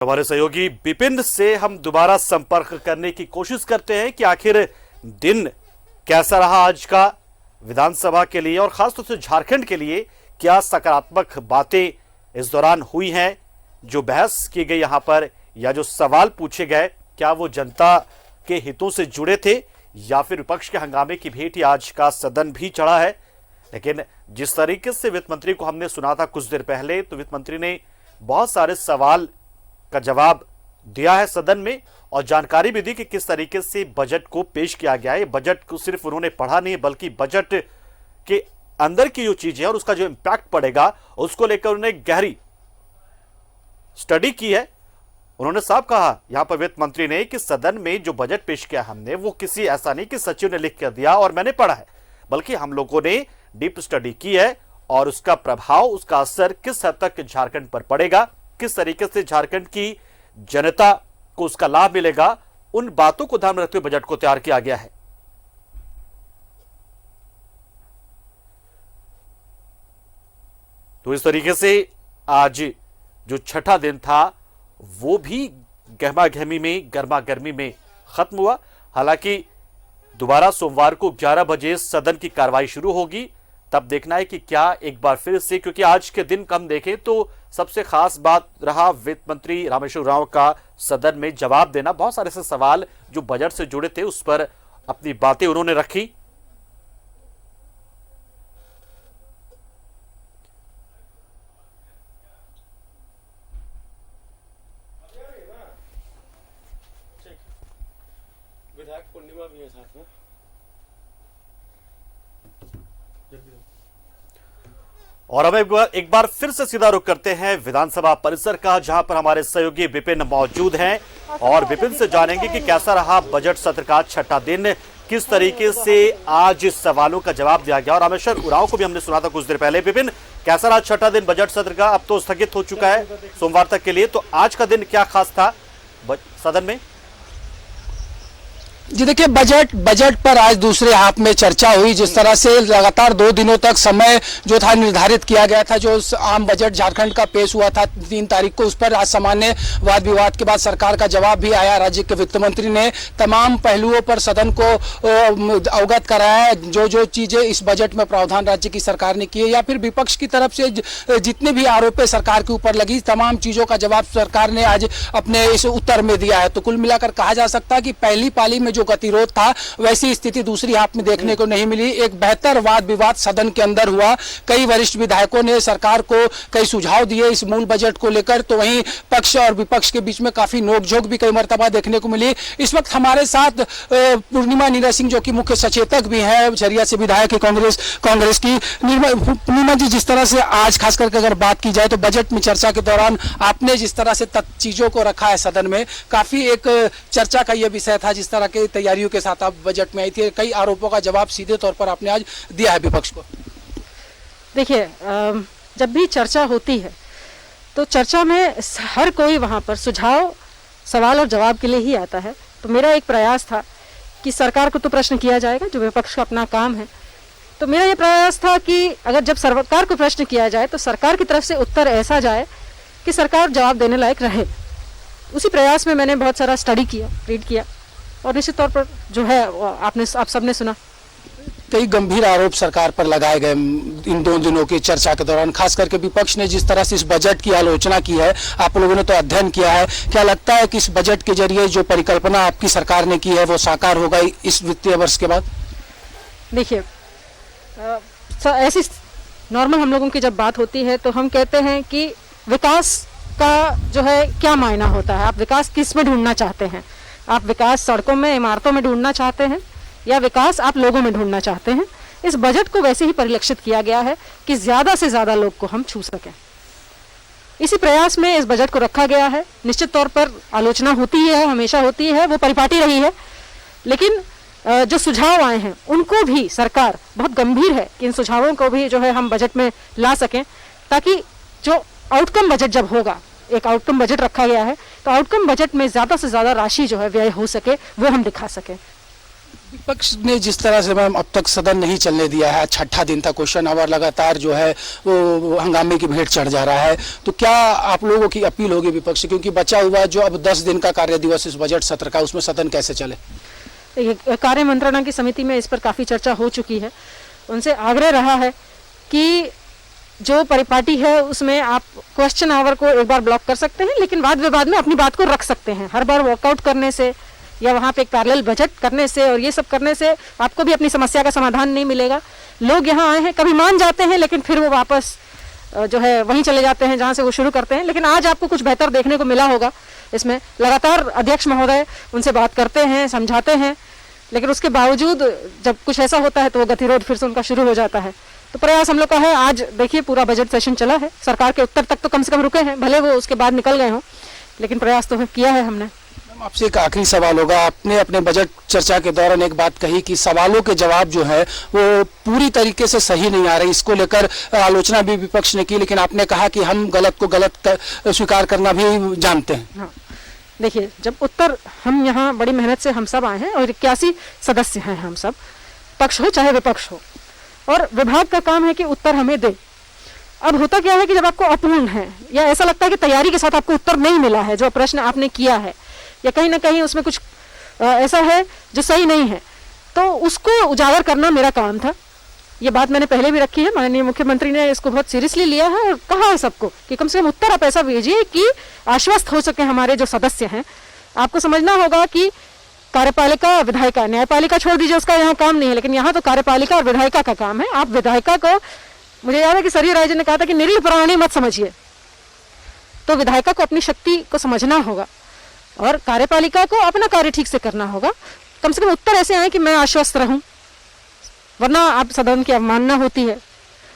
हमारे सहयोगी विपिन से हम दोबारा संपर्क करने की कोशिश करते हैं कि आखिर दिन कैसा रहा आज का विधानसभा के लिए और खासतौर से झारखंड के लिए। क्या सकारात्मक बातें इस दौरान हुई हैं, जो बहस की गई यहां पर या जो सवाल पूछे गए, क्या वो जनता के हितों से जुड़े थे या फिर विपक्ष के हंगामे की भेंट ही आज का सदन भी चढ़ा है। लेकिन जिस तरीके से वित्त मंत्री को हमने सुना था कुछ देर पहले, तो वित्त मंत्री ने बहुत सारे सवाल का जवाब दिया है सदन में और जानकारी भी दी कि किस तरीके से बजट को पेश किया गया है। बजट को सिर्फ उन्होंने पढ़ा नहीं बल्कि बजट के अंदर की जो चीजें और उसका जो इंपैक्ट पड़ेगा उसको लेकर उन्होंने गहरी स्टडी की है। उन्होंने साफ कहा यहां पर वित्त मंत्री ने कि सदन में जो बजट पेश किया हमने वो किसी ऐसा नहीं कि सचिव ने लिख कर दिया और मैंने पढ़ा है, बल्कि हम लोगों ने डीप स्टडी की है और उसका प्रभाव, उसका असर किस हद तक झारखंड पर पड़ेगा, किस तरीके से झारखंड की जनता को उसका लाभ मिलेगा, उन बातों को ध्यान में रखते हुए बजट को तैयार किया गया है। तो इस तरीके से आज जो छठा दिन था वो भी गहमा-गहमी में, गर्मा-गर्मी में खत्म हुआ। हालांकि दोबारा सोमवार को 11 बजे सदन की कार्रवाई शुरू होगी, तब देखना है कि क्या एक बार फिर से, क्योंकि आज के दिन कम देखें तो सबसे खास बात रहा वित्त मंत्री रामेश्वर उरांव का सदन में जवाब देना। बहुत सारे ऐसे सवाल जो बजट से जुड़े थे उस पर अपनी बातें उन्होंने रखी। विधायक पूर्णिमा भी है साथ में। और अब एक बार फिर से सीधा रुख करते हैं विधानसभा परिसर का, जहां पर हमारे सहयोगी विपिन मौजूद हैं और विपिन से जानेंगे कि कैसा रहा बजट सत्र का छठा दिन, किस तरीके से आज सवालों का जवाब दिया गया। और रामेश्वर उरांव को भी हमने सुना था कुछ देर पहले। विपिन, कैसा रहा छठा दिन बजट सत्र का? अब तो स्थगित हो चुका है सोमवार तक के लिए, तो आज का दिन क्या खास था सदन में? जी देखिए, बजट पर आज दूसरे हाफ में चर्चा हुई। जिस तरह से लगातार 2 दिनों तक समय जो था निर्धारित किया गया था, जो आम बजट झारखंड का पेश हुआ था 3 तारीख को, उस पर आज सामान्य वाद विवाद के बाद सरकार का जवाब भी आया। राज्य के वित्त मंत्री ने तमाम पहलुओं पर सदन को अवगत कराया है, जो चीजें इस बजट में प्रावधान राज्य की सरकार ने किए या फिर विपक्ष की तरफ से जितने भी आरोप सरकार के ऊपर लगी, तमाम चीजों का जवाब सरकार ने आज अपने इस उत्तर में दिया है। तो कुल मिलाकर कहा जा सकता है कि पहली पाली में जो गतिरोध था वैसी स्थिति दूसरी हाफ में देखने को नहीं मिली। एक बेहतर वाद विवाद सदन के अंदर हुआ। कई वरिष्ठ विधायकों ने सरकार को कई सुझाव दिए इस मूल बजट को लेकर, तो वहीं पक्ष और विपक्ष के बीच में काफी नोकझोंक भी कई मर्तबा देखने को मिली। इस वक्त हमारे साथ पूर्णिमा नीरज सिंह, जो कि मुख्य सचेतक भी है, झरिया से विधायक है कांग्रेस की। पूर्णिमा जी, जिस तरह से आज खास करके अगर बात की जाए तो बजट में चर्चा के दौरान आपने जिस तरह से चीजों को रखा है सदन में, काफी एक चर्चा का यह विषय था। जिस तरह के तैयारियों के साथ आप बजट में आई थी, कई आरोपों का जवाब सीधे तौर पर आपने आज दिया है विपक्ष को। देखिए, जब भी चर्चा होती है तो चर्चा में हर कोई वहां पर सुझाव, सवाल और जवाब के लिए ही आता है। तो मेरा एक प्रयास था कि सरकार को तो प्रश्न किया जाएगा, जो विपक्ष का अपना काम है। तो मेरा ये प्रयास था कि अगर जब सरकार को प्रश्न किया जाए तो सरकार की तरफ से उत्तर ऐसा जाए कि सरकार जवाब देने लायक रहे। उसी प्रयास में मैंने बहुत सारा स्टडी किया, रीड किया और निश्चित तौर पर जो है आप सबने सुना। कई गंभीर आरोप सरकार पर लगाए गए इन 2 दिनों की चर्चा के दौरान, खास करके विपक्ष ने जिस तरह से इस बजट की आलोचना की है। आप लोगों ने तो अध्ययन किया है, क्या लगता है कि इस बजट के जरिए जो परिकल्पना आपकी सरकार ने की है वो साकार होगा इस वित्तीय वर्ष के बाद? देखिए, ऐसी नॉर्मल हम लोगों की जब बात होती है तो हम कहते हैं कि विकास का जो है क्या मायना होता है, आप विकास किस में ढूंढना चाहते हैं? आप विकास सड़कों में, इमारतों में ढूंढना चाहते हैं या विकास आप लोगों में ढूंढना चाहते हैं? इस बजट को वैसे ही परिलक्षित किया गया है कि ज्यादा से ज्यादा लोग को हम छू सकें। इसी प्रयास में इस बजट को रखा गया है। निश्चित तौर पर आलोचना होती है, हमेशा होती है, वो परिपाटी रही है, लेकिन जो सुझाव आए हैं उनको भी सरकार बहुत गंभीर है कि इन सुझावों को भी जो है हम बजट में ला सकें, ताकि जो आउटकम बजट जब होगा, एक आउटकम बजट रखा गया है, तो आउटकम बजट में ज्यादा से ज्यादा राशि जो है व्यय हो सके, वो हम दिखा सकें। विपक्ष ने जिस तरह से मैम अब तक सदन नहीं चलने दिया है, छठा दिन था, क्वेश्चन आवर लगातार जो है वो हंगामे की भेंट चढ़ जा रहा है, तो क्या आप लोगों की अपील होगी विपक्ष से, क्योंकि बचा हुआ जो अब 10 दिन का कार्य दिवस इस बजट सत्र का, उसमें सदन कैसे चले? कार्य मंत्रणा की समिति में इस पर काफ़ी चर्चा हो चुकी है। उनसे आग्रह रहा है कि जो परिपाटी है उसमें आप क्वेश्चन आवर को एक बार ब्लॉक कर सकते हैं, लेकिन वाद विवाद में अपनी बात को रख सकते हैं। हर बार वॉकआउट करने से या वहाँ पे एक पैरेलल बजट करने से और ये सब करने से आपको भी अपनी समस्या का समाधान नहीं मिलेगा। लोग यहाँ आए हैं, कभी मान जाते हैं लेकिन फिर वो वापस जो है वहीं चले जाते हैं जहाँ से वो शुरू करते हैं। लेकिन आज आपको कुछ बेहतर देखने को मिला होगा। इसमें लगातार अध्यक्ष महोदय उनसे बात करते हैं, समझाते हैं, लेकिन उसके बावजूद जब कुछ ऐसा होता है तो वो गतिरोध फिर से उनका शुरू हो जाता है। तो प्रयास हम लोग का है, आज देखिए पूरा बजट सेशन चला है, सरकार के उत्तर तक तो कम से कम रुके हैं, भले वो उसके बाद निकल गए हों, लेकिन प्रयास तो किया है हमने। आपसे एक आखिरी सवाल होगा। आपने अपने बजट चर्चा के दौरान एक बात कही कि सवालों के जवाब जो है वो पूरी तरीके से सही नहीं आ रहे, इसको लेकर आलोचना भी विपक्ष ने की, लेकिन आपने कहा कि हम गलत को गलत स्वीकार करना भी जानते हैं। हाँ, देखिए जब उत्तर, हम यहाँ बड़ी मेहनत से हम सब आए हैं और 81 सदस्य हैं, हम सब, पक्ष हो चाहे विपक्ष हो, और विभाग का काम है कि उत्तर हमें दे। अब होता क्या है कि जब आपको अपूर्ण है या ऐसा लगता है कि तैयारी के साथ आपको उत्तर नहीं मिला है, जो प्रश्न आपने किया है, या कहीं ना कहीं उसमें कुछ ऐसा है जो सही नहीं है, तो उसको उजागर करना मेरा काम था। ये बात मैंने पहले भी रखी है, माननीय मुख्यमंत्री ने इसको बहुत सीरियसली लिया है और कहा है सबको कि कम से कम उत्तर आप ऐसा भेजिए कि आश्वस्त हो सके हमारे जो सदस्य हैं। आपको समझना होगा कि कार्यपालिका, विधायिका, न्यायपालिका छोड़ दीजिए, उसका यहाँ काम नहीं है, लेकिन यहाँ तो कार्यपालिका और विधायिका का काम है। आप विधायिका को, मुझे याद है कि सरयू राय जी ने कहा था कि निरीह प्राणी मत समझिए, तो विधायिका को अपनी शक्ति को समझना होगा और कार्यपालिका को अपना कार्य ठीक से करना होगा। कम से कम उत्तर ऐसे आए कि मैं आश्वस्त रहूं, वरना आप सदन की अवमानना होती है।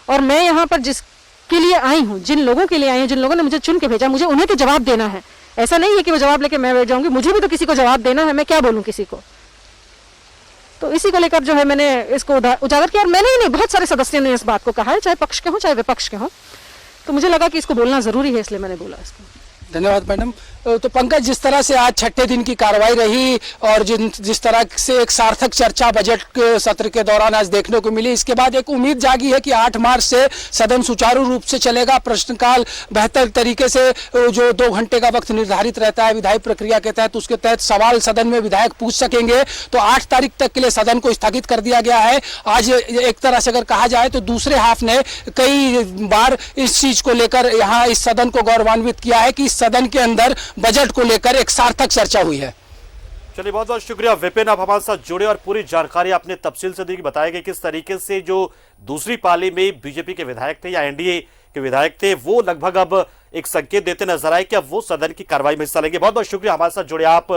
और मैं यहाँ पर जिसके लिए आई हूँ, जिन लोगों के लिए आई हूँ, जिन लोगों ने मुझे चुन के भेजा, मुझे उन्हें तो जवाब देना है। ऐसा नहीं है कि वो जवाब लेके मैं बैठ जाऊंगी, मुझे भी तो किसी को जवाब देना है, मैं क्या बोलूँ किसी को। तो इसी को लेकर जो है मैंने इसको उजागर किया, और मैंने ही नहीं, बहुत सारे सदस्यों ने इस बात को कहा है, चाहे पक्ष के हों चाहे विपक्ष के हों। तो मुझे लगा कि इसको बोलना जरूरी है, इसलिए मैंने बोला इसको। धन्यवाद मैडम। तो पंकज, जिस तरह से आज छठे दिन की कार्रवाई रही और जिस तरह से एक सार्थक चर्चा बजट के सत्र के दौरान आज देखने को मिली, इसके बाद एक उम्मीद जागी है कि 8 मार्च से सदन सुचारू रूप से चलेगा। प्रश्नकाल बेहतर तरीके से, जो 2 घंटे का वक्त निर्धारित रहता है विधायी प्रक्रिया के तहत, उसके तहत सवाल सदन में विधायक पूछ सकेंगे। तो 8 तारीख तक के लिए सदन को स्थगित कर दिया गया है। आज एक तरह से अगर कहा जाए तो दूसरे हाफ ने कई बार इस चीज को लेकर यहाँ इस सदन को गौरवान्वित किया है कि सदन के अंदर बजट को लेकर एक सार्थक चर्चा हुई है। चलिए, बहुत बहुत शुक्रिया विपिन, आप हमारे साथ जुड़े और पूरी जानकारी आपने तफसील से दी कि बताया गया किस तरीके से जो दूसरी पाली में बीजेपी के विधायक थे या एनडीए के विधायक थे, वो लगभग अब एक संकेत देते नजर आए कि अब वो सदन की कार्रवाई में हिस्सा लेंगे। बहुत बहुत शुक्रिया हमारे साथ जुड़े आप।